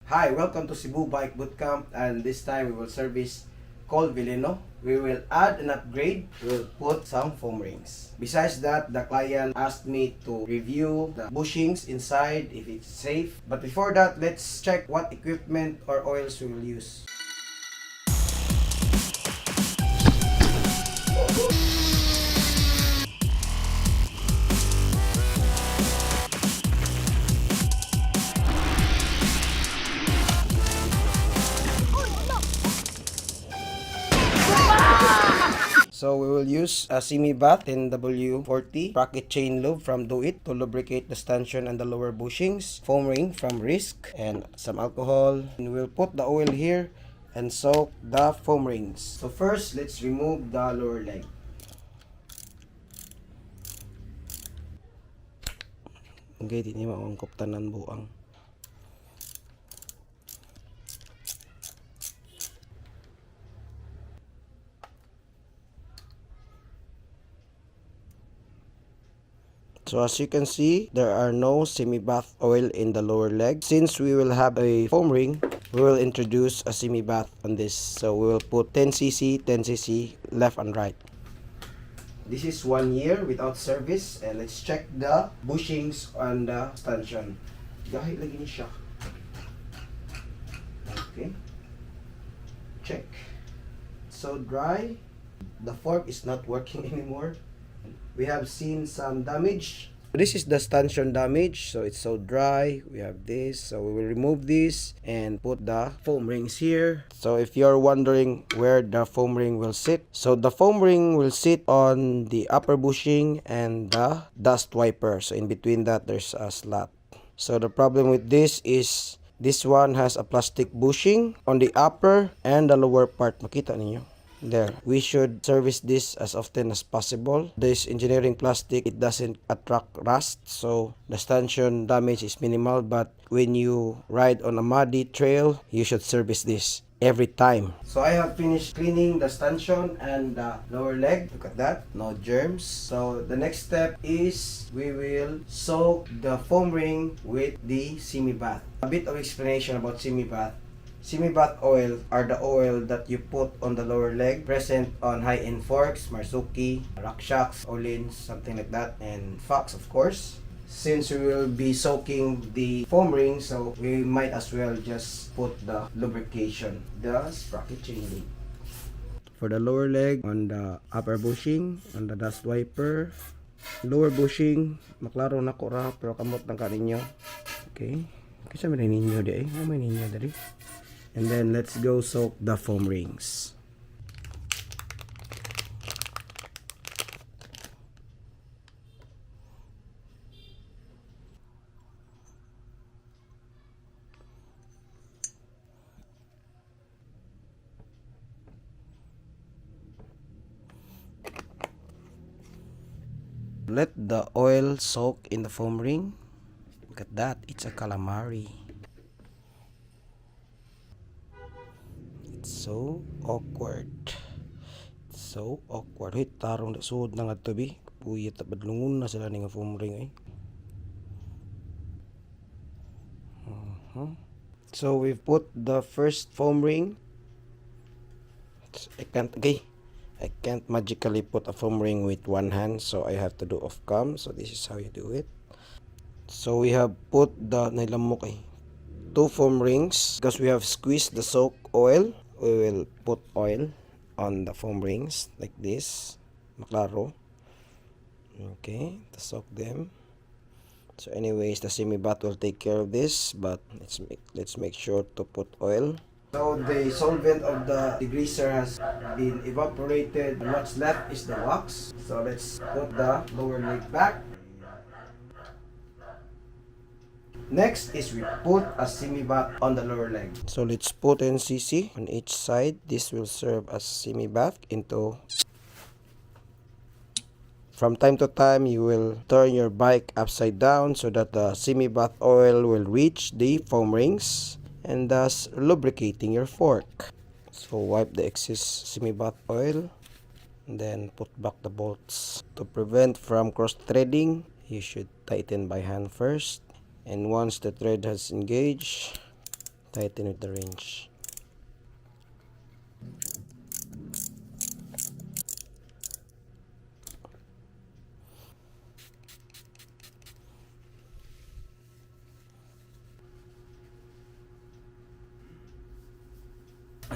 Hi, welcome to Cebu Bike Bootcamp, and this time we will service Col Vileno. We will add an upgrade. We'll put some foam rings. Besides that, the client asked me to review the bushings inside if it's safe. But before that, let's check what equipment or oils we will use. So we will use a semi-bath NW40 bracket chain lube from Do It to lubricate the stanchion and the lower bushings, foam ring from Risk, and some alcohol. And we'll put the oil here and soak the foam rings. So first, let's remove the lower leg. Okay, di niya maungkop tanan buang. So as you can see, there are no semi-bath oil in the lower leg. Since we will have a foam ring, we will introduce a semi-bath on this. So we will put 10cc, 10cc left and right. This is 1 year without service, and let's check the bushings on the stanchion. Dahil lagi ni siya. Okay. Check. So dry. The fork is not working anymore. We have seen some damage. This is the stanchion damage, so it's so dry. We have this, so we will remove this and put the foam rings here. So if you're wondering where the foam ring will sit, so the foam ring will sit on the upper bushing and the dust wiper. So in between that, there's a slot. So the problem with this is this one has a plastic bushing on the upper and the lower part. Makita ninyo? There, we should service this as often as possible. This engineering plastic, it doesn't attract rust, so the stanchion damage is minimal. But when you ride on a muddy trail, you should service this every time. So I have finished cleaning the stanchion and the lower leg. Look at that, no germs. So the next step is we will soak the foam ring with the semi-bath. A bit of explanation about semi-bath. Semi-bath oil are the oil that you put on the lower leg, present on high-end forks, Marzuki, RockShox, Öhlins, something like that, and Fox, of course. Since we will be soaking the foam ring, so we might as well just put the lubrication, the sprocket chain lube. For the lower leg, on the upper bushing, on the dust wiper, lower bushing, maklaro na ko ra, pero kamot ng kaninyo. Okay, kasi may ninyo di eh, may ninyo dari. And then let's go soak the foam rings. Let the oil soak in the foam ring. Look at that, it's a calamari. So awkward. So awkward. Hoy, tarong na suod na nga tabi. Puyat at badlungon na sila nga foam ring eh. So we've put the first foam ring. I can't magically put a foam ring with one hand, so I have to do off cam. So this is how you do it. So we have put the nailamok eh, 2 foam rings because we have squeezed the soak oil. We will put oil on the foam rings like this, maklaro. Okay, to soak them. So anyways, the semi-bath will take care of this, but let's make sure to put oil. So the solvent of the degreaser has been evaporated, and what's left is the wax. So let's put the lower leg back. Next is we put a semi-bath on the lower leg. So let's put 10cc on each side. This will serve as semi-bath into. From time to time, you will turn your bike upside down so that the semi-bath oil will reach the foam rings and thus lubricating your fork. So wipe the excess semi-bath oil and then put back the bolts. To prevent from cross-threading, you should tighten by hand first. And once the thread has engaged, Tighten with the wrench.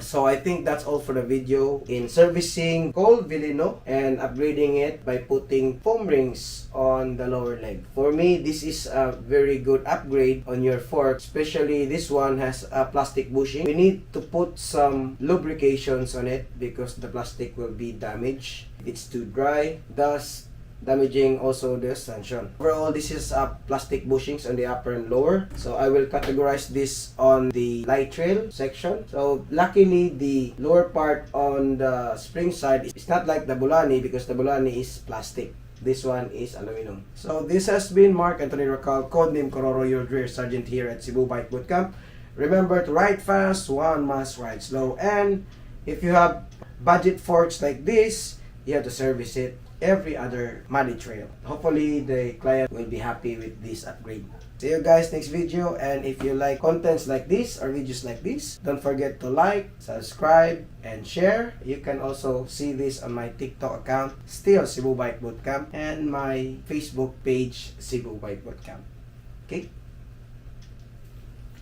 So I think that's all for the video in servicing Colt Velino and upgrading it by putting foam rings on the lower leg. For me, this is a very good upgrade on your fork, especially this one has a plastic bushing. We need to put some lubrications on it because the plastic will be damaged. It's too dry, thus damaging also the stanchion. Overall, this is plastic bushings on the upper and lower. So I will categorize this on the light trail section. So luckily, the lower part on the spring side is not like the Bulani because the Bulani is plastic. This one is aluminum. So this has been Mark Anthony Racal, codename Kororo, your drill sergeant here at Cebu Bike Bootcamp. Remember to ride fast, one must ride slow. And if you have budget forks like this, you have to service it every other muddy trail. Hopefully the client will be happy with this upgrade. See you guys next video, and if you like contents like this or videos like this, don't forget to like, subscribe, and share. You can also see this on my TikTok account, still Cebu Bike Bootcamp, and my Facebook page, Cebu Bike Bootcamp. Okay?